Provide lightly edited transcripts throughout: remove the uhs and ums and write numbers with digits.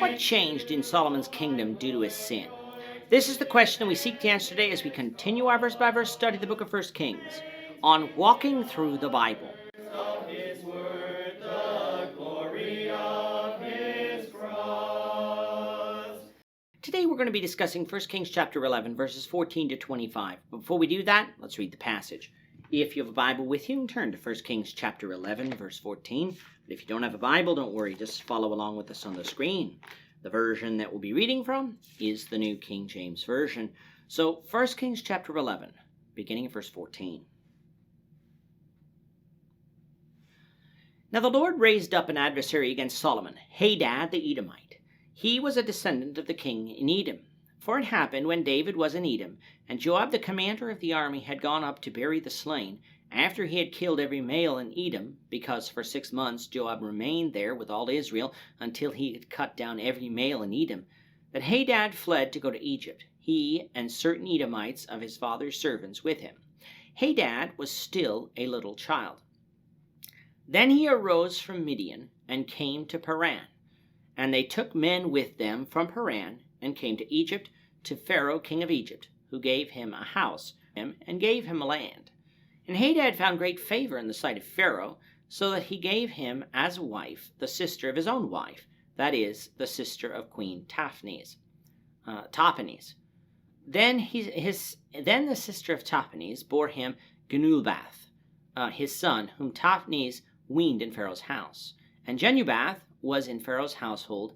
What changed in Solomon's kingdom due to his sin? This is the question we seek to answer today as we continue our verse-by-verse study of the book of 1 Kings on walking through the Bible. Of his word, the glory of his cross. Today we're going to be discussing 1 Kings chapter 11, verses 14 to 25. But before we do that, let's read the passage. If you have a Bible with you, turn to 1 Kings chapter 11, verse 14. But if you don't have a Bible, don't worry, just follow along with us on the screen. The version that we'll be reading from is the New King James Version. So 1 Kings chapter 11, beginning at verse 14. Now the Lord raised up an adversary against Solomon, Hadad the Edomite. He was a descendant of the king in Edom. For it happened when David was in Edom, and Joab the commander of the army had gone up to bury the slain, after he had killed every male in Edom, because for 6 months Joab remained there with all Israel until he had cut down every male in Edom, that Hadad fled to go to Egypt, he and certain Edomites of his father's servants with him. Hadad was still a little child. Then he arose from Midian and came to Paran, and they took men with them from Paran and came to Egypt, to Pharaoh king of Egypt, who gave him a house and gave him land. And Hadad found great favor in the sight of Pharaoh, so that he gave him as wife the sister of his own wife, that is, the sister of Queen Tahpenes. Then the sister of Tahpenes bore him Genubath, his son, whom Tahpenes weaned in Pharaoh's house. And Genubath was in Pharaoh's household.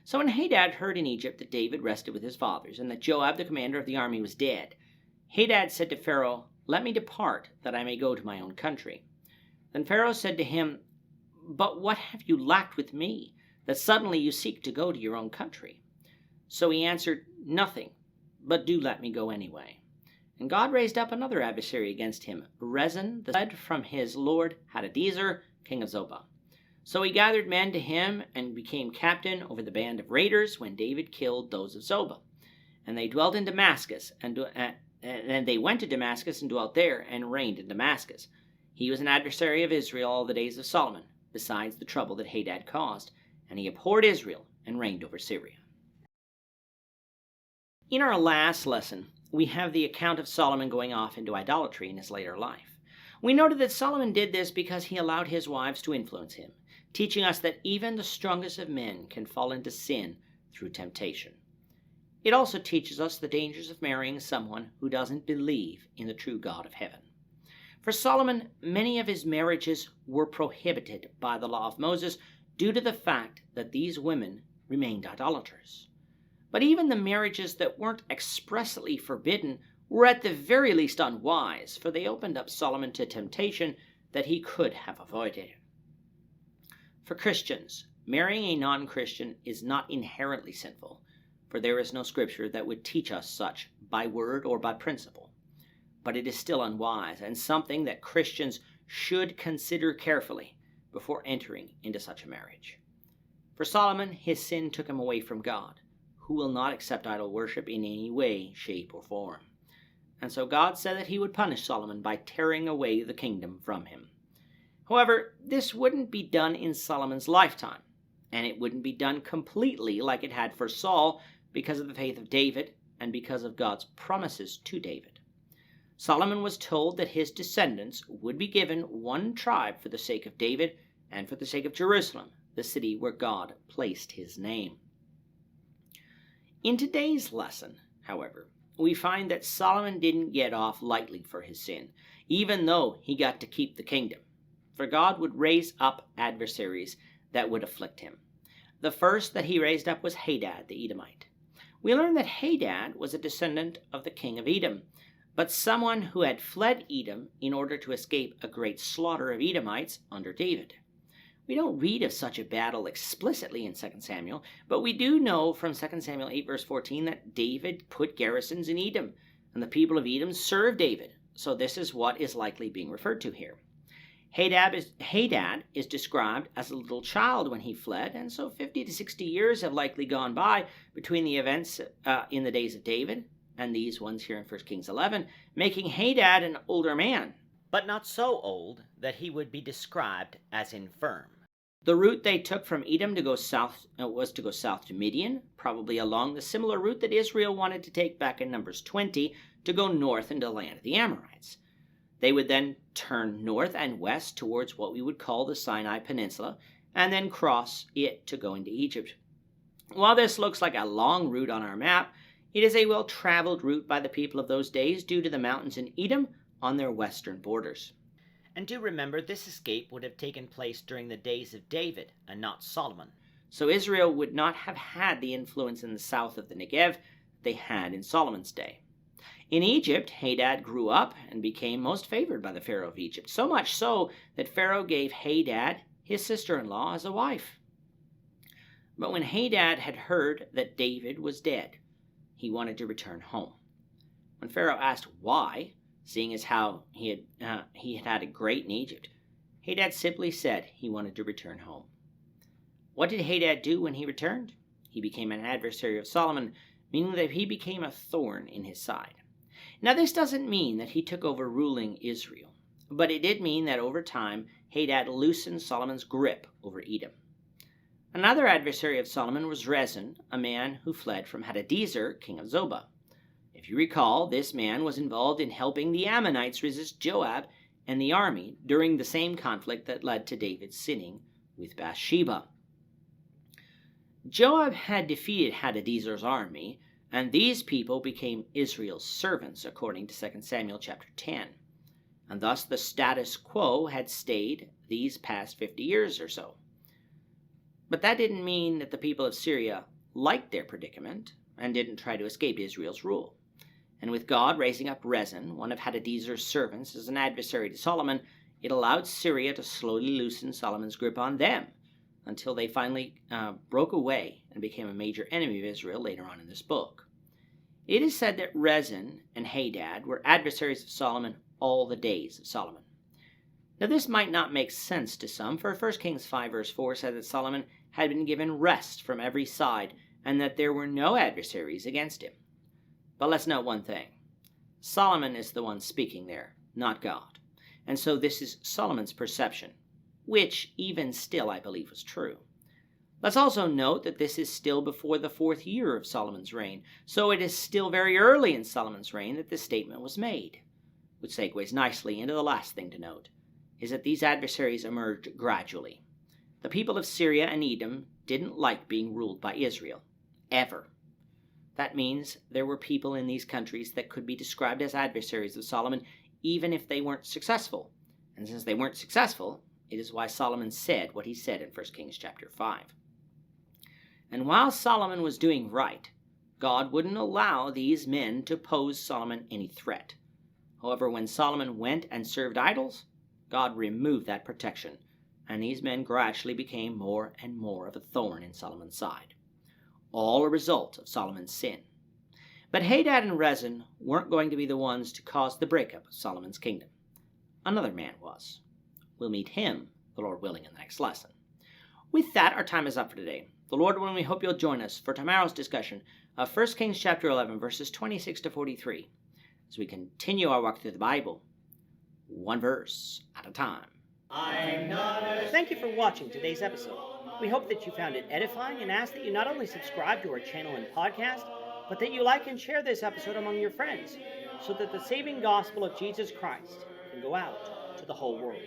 So when Hadad heard in Egypt that David rested with his fathers, and that Joab the commander of the army was dead, Hadad said to Pharaoh, "Let me depart, that I may go to my own country." Then Pharaoh said to him, "But what have you lacked with me, that suddenly you seek to go to your own country?" So he answered, "Nothing, but do let me go anyway." And God raised up another adversary against him, Rezin, the fled from his lord Hadadezer, king of Zobah. So he gathered men to him and became captain over the band of raiders when David killed those of Zobah. And they dwelt in Damascus, and they went to Damascus and dwelt there, and reigned in Damascus. He was an adversary of Israel all the days of Solomon, besides the trouble that Hadad caused, and he abhorred Israel and reigned over Syria. In our last lesson, we have the account of Solomon going off into idolatry in his later life. We noted that Solomon did this because he allowed his wives to influence him, teaching us that even the strongest of men can fall into sin through temptation. It also teaches us the dangers of marrying someone who doesn't believe in the true God of heaven. For Solomon, many of his marriages were prohibited by the law of Moses due to the fact that these women remained idolaters. But even the marriages that weren't expressly forbidden were at the very least unwise, for they opened up Solomon to temptation that he could have avoided. For Christians, marrying a non-Christian is not inherently sinful, for there is no scripture that would teach us such by word or by principle. But it is still unwise and something that Christians should consider carefully before entering into such a marriage. For Solomon, his sin took him away from God, who will not accept idol worship in any way, shape, or form. And so God said that he would punish Solomon by tearing away the kingdom from him. However, this wouldn't be done in Solomon's lifetime, and it wouldn't be done completely like it had for Saul because of the faith of David and because of God's promises to David. Solomon was told that his descendants would be given one tribe for the sake of David and for the sake of Jerusalem, the city where God placed his name. In today's lesson, however, we find that Solomon didn't get off lightly for his sin, even though he got to keep the kingdom. For God would raise up adversaries that would afflict him. The first that he raised up was Hadad the Edomite. We learn that Hadad was a descendant of the king of Edom, but someone who had fled Edom in order to escape a great slaughter of Edomites under David. We don't read of such a battle explicitly in 2 Samuel, but we do know from 2 Samuel 8 verse 14 that David put garrisons in Edom, and the people of Edom served David, so this is what is likely being referred to here. Hadad is described as a little child when he fled, and so 50 to 60 years have likely gone by between the events in the days of David and these ones here in 1 Kings 11, making Hadad an older man, but not so old that he would be described as infirm. The route they took from Edom to go south was to go south to Midian, probably along the similar route that Israel wanted to take back in Numbers 20 to go north into the land of the Amorites. They would then turn north and west towards what we would call the Sinai Peninsula, and then cross it to go into Egypt. While this looks like a long route on our map, it is a well-traveled route by the people of those days due to the mountains in Edom on their western borders. And do remember, this escape would have taken place during the days of David and not Solomon. So Israel would not have had the influence in the south of the Negev they had in Solomon's day. In Egypt, Hadad grew up and became most favored by the Pharaoh of Egypt, so much so that Pharaoh gave Hadad his sister-in-law as a wife. But when Hadad had heard that David was dead, he wanted to return home. When Pharaoh asked why, seeing as how he had a great in Egypt, Hadad simply said he wanted to return home. What did Hadad do when he returned? He became an adversary of Solomon, meaning that he became a thorn in his side. Now, this doesn't mean that he took over ruling Israel, but it did mean that over time, Hadad loosened Solomon's grip over Edom. Another adversary of Solomon was Rezin, a man who fled from Hadadezer, king of Zobah. If you recall, this man was involved in helping the Ammonites resist Joab and the army during the same conflict that led to David sinning with Bathsheba. Joab had defeated Hadadezer's army, and these people became Israel's servants, according to 2 Samuel chapter 10. And thus the status quo had stayed these past 50 years or so. But that didn't mean that the people of Syria liked their predicament and didn't try to escape Israel's rule. And with God raising up Rezin, one of Hadadezer's servants, as an adversary to Solomon, it allowed Syria to slowly loosen Solomon's grip on them until they finally broke away and became a major enemy of Israel later on in this book. It is said that Rezin and Hadad were adversaries of Solomon all the days of Solomon. Now this might not make sense to some, for 1 Kings 5 verse 4 said that Solomon had been given rest from every side and that there were no adversaries against him. But let's note one thing. Solomon is the one speaking there, not God. And so this is Solomon's perception, which even still I believe was true. Let's also note that this is still before the 4th year of Solomon's reign, so it is still very early in Solomon's reign that this statement was made, which segues nicely into the last thing to note, is that these adversaries emerged gradually. The people of Syria and Edom didn't like being ruled by Israel, ever. That means there were people in these countries that could be described as adversaries of Solomon, even if they weren't successful. And since they weren't successful, it is why Solomon said what he said in 1 Kings chapter 5. And while Solomon was doing right, God wouldn't allow these men to pose Solomon any threat. However, when Solomon went and served idols, God removed that protection, and these men gradually became more and more of a thorn in Solomon's side. All a result of Solomon's sin. But Hadad and Rezin weren't going to be the ones to cause the breakup of Solomon's kingdom. Another man was. We'll meet him, the Lord willing, in the next lesson. With that, our time is up for today. The Lord willing, we hope you'll join us for tomorrow's discussion of 1 Kings chapter 11, verses 26 to 43, as we continue our walk through the Bible, one verse at a time. Thank you for watching today's episode. We hope that you found it edifying and ask that you not only subscribe to our channel and podcast, but that you like and share this episode among your friends, so that the saving gospel of Jesus Christ can go out to the whole world.